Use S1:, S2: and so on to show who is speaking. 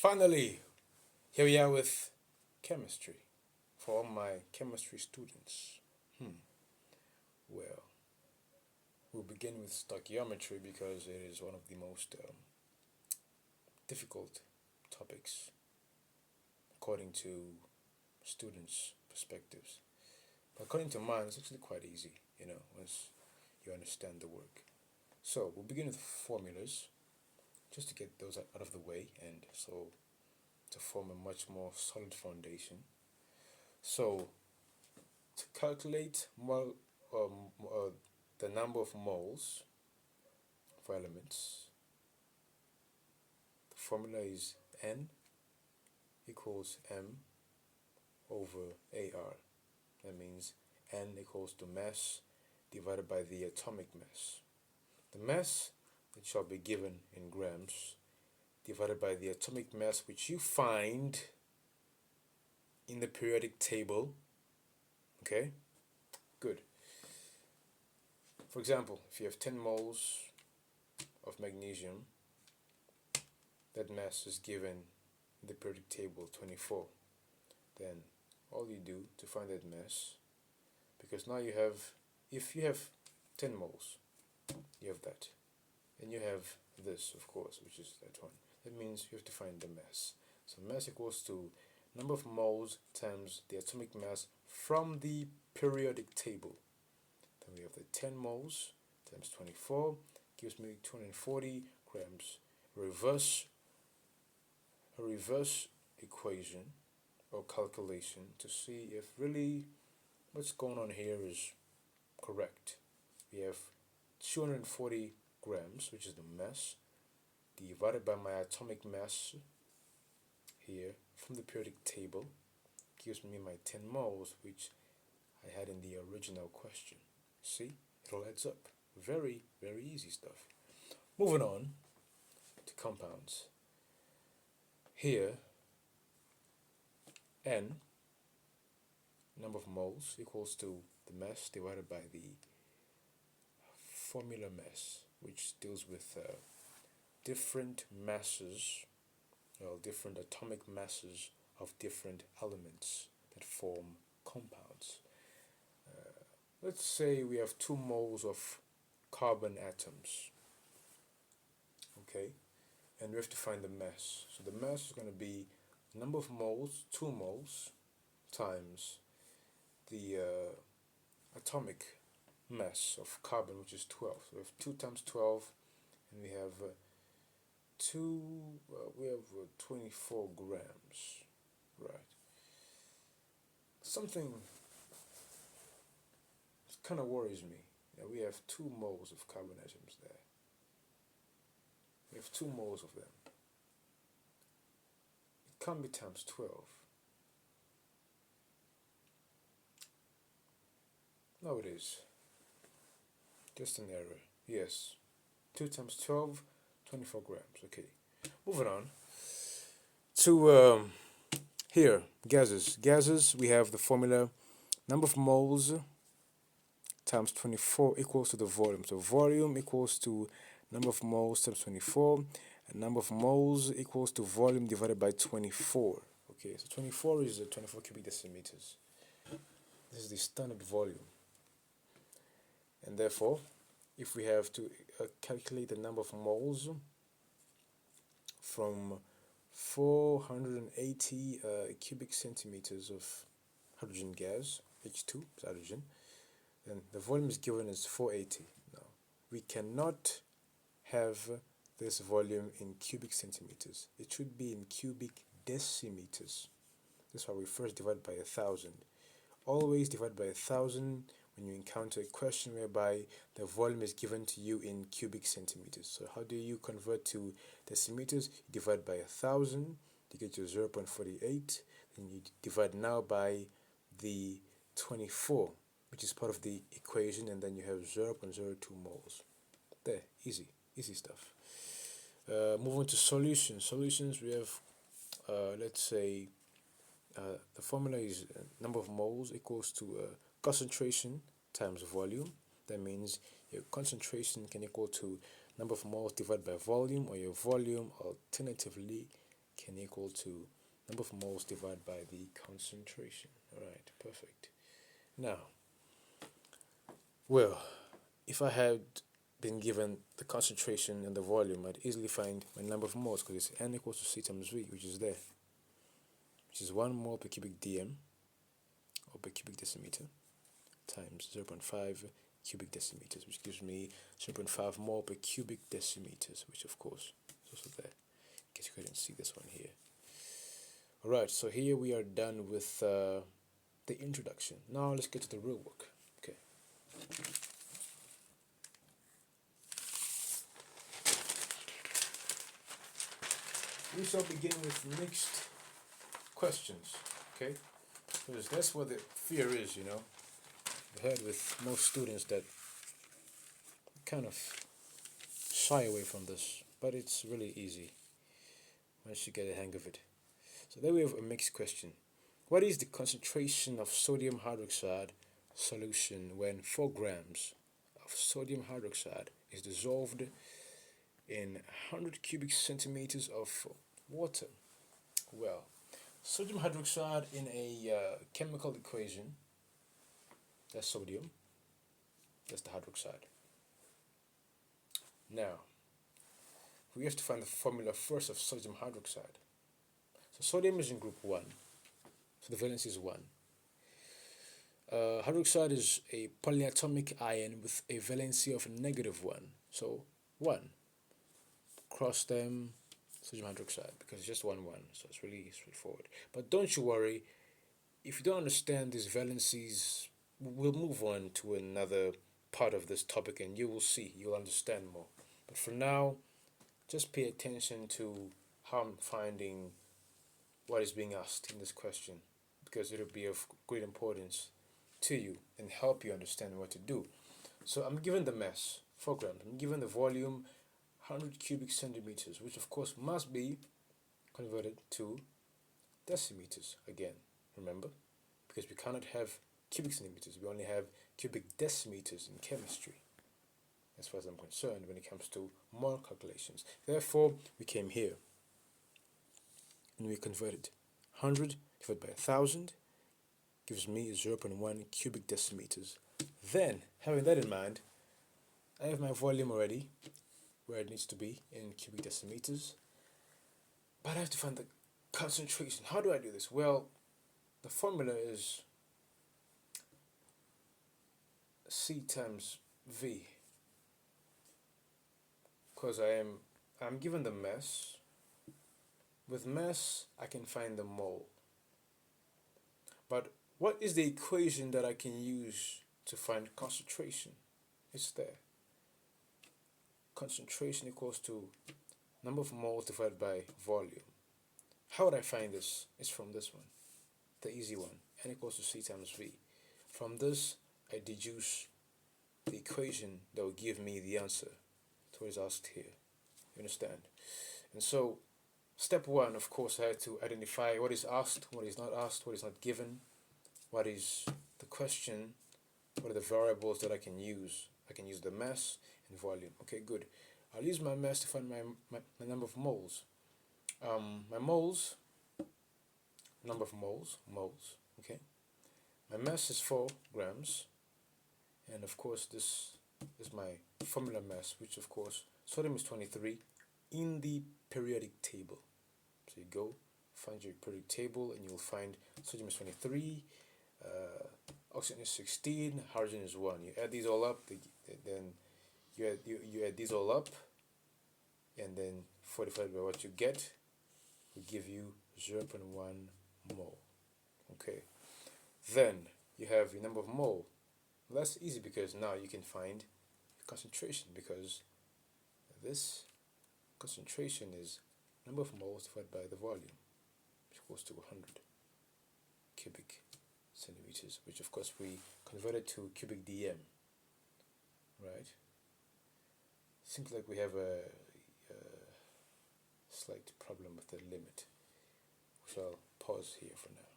S1: Finally, here we are with chemistry for all my chemistry students. Well, we'll begin with stoichiometry because it is one of the most difficult topics according to students' perspectives. But according to mine, it's actually quite easy, once you understand the work. So we'll begin with formulas just to get those out of the way and so to form a much more solid foundation. So to calculate the number of moles for elements, the formula is N equals M over AR. That means N equals to mass divided by the atomic mass. The mass that shall be given in grams divided by the atomic mass which you find in the periodic table. Okay? Good. For example, if you have 10 moles of magnesium, that mass is given in the periodic table 24. Then all you do to find that mass, because now you have, if you have 10 moles, you have that. And you have this, of course, which is that one. That means you have to find the mass. So mass equals to number of moles times the atomic mass from the periodic table. Then we have the 10 moles times 24 gives me 240 grams. A reverse equation or calculation to see if really what's going on here is correct. We have 240 grams, which is the mass, divided by my atomic mass here from the periodic table, gives me my 10 moles, which I had in the original question. See, it all adds up. Very, very easy stuff. Moving on to compounds. Here, N, number of moles, equals to the mass divided by the formula mass, which deals with different masses, different atomic masses of different elements that form compounds. Let's say we have 2 moles of carbon atoms, okay, and we have to find the mass. So the mass is going to be number of moles, 2 moles, times the atomic mass of carbon, which is 12. So we have 2 times 12, and we have 24 grams, right? Something kind of worries me. We have 2 moles of carbon atoms there. We have 2 moles of them. It can't be times 12. No, it is. Just an error. Yes. 2 times 12, 24 grams. Okay. Moving on to here, gases. Gases, we have the formula number of moles times 24 equals to the volume. So volume equals to number of moles times 24, and number of moles equals to volume divided by 24. Okay, so 24 is 24 cubic decimeters. This is the standard volume. And therefore, if we have to calculate the number of moles from 480 cubic centimeters of hydrogen gas, H2 is hydrogen, then the volume is given as 480. Now, we cannot have this volume in cubic centimeters. It should be in cubic decimeters. That's why we first divide by 1,000. Always divide by 1,000 when you encounter a question whereby the volume is given to you in cubic centimeters. So how do you convert to decimeters? You divide by 1,000 to get your 0.48. Then you divide now by the 24, which is part of the equation, and then you have 0.02 moles. There, easy stuff. Moving to solutions. Solutions, we have, let's say, the formula is number of moles equals to concentration times volume. That means your concentration can equal to number of moles divided by volume, or your volume alternatively can equal to number of moles divided by the concentration. Alright, perfect. Now, well, if I had been given the concentration and the volume, I'd easily find my number of moles because it's N equals to C times V, which is there, which is 1 mole per cubic dm, or per cubic decimeter, times 0.5 cubic decimeters, which gives me 0.5 mole per cubic decimeters, which of course is also there. In case you couldn't see this one here. Alright, so here we are done with the introduction. Now let's get to the real work. Okay. We shall begin with mixed questions. Okay, because that's what the fear is, you know. I've heard with most students that kind of shy away from this, but it's really easy once you get a hang of it. So there we have a mixed question. What is the concentration of sodium hydroxide solution when 4 grams of sodium hydroxide is dissolved in 100 cubic centimeters of water? Well, sodium hydroxide in a chemical equation, that's sodium, that's the hydroxide. Now, we have to find the formula first of sodium hydroxide. So sodium is in group 1, so the valence is 1. Hydroxide is a polyatomic ion with a valency of -1, so 1. Cross them, sodium hydroxide, because it's just 1, 1, so it's really straightforward. But don't you worry, if you don't understand these valencies, we'll move on to another part of this topic and you will see, you'll understand more. But for now, just pay attention to how I'm finding what is being asked in this question, because it will be of great importance to you and help you understand what to do. So I'm given the mass, 4 grams. I'm given the volume, 100 cubic centimeters, which of course must be converted to decimeters again, remember? Because we cannot have cubic centimeters, we only have cubic decimeters in chemistry, as far as I'm concerned, when it comes to mole calculations. Therefore, we came here and we converted 100 divided by 1000 gives me 0.1 cubic decimeters. Then, having that in mind, I have my volume already where it needs to be in cubic decimeters, but I have to find the concentration. How do I do this? Well, the formula is C times V, because I'm given the mass. With mass I can find the mole, but what is the equation that I can use to find concentration? It's there. Concentration equals to number of moles divided by volume. How would I find this? It's from this one, the easy one, N equals to C times V. From this I deduce the equation that will give me the answer to what is asked here. You understand? And so step 1, of course, I had to identify what is asked, what is not asked, what is not given, what is the question, what are the variables that I can use. I can use the mass and volume. Okay, good. I'll use my mass to find my number of moles. My moles, number of moles, okay. My mass is 4 grams, and of course this is my formula mass, which of course sodium is 23 in the periodic table. So you go find your periodic table and you'll find sodium is 23, oxygen is 16, hydrogen is 1. You add these all up, then you add these all up, and then 45 by what you get will give you 0.1 mole. Okay, then you have your number of mole. Well, that's easy because now you can find concentration, because this concentration is number of moles divided by the volume, which equals to 100 cubic centimeters, which of course we converted to cubic dm, right? Seems like we have a slight problem with the limit. We shall pause here for now.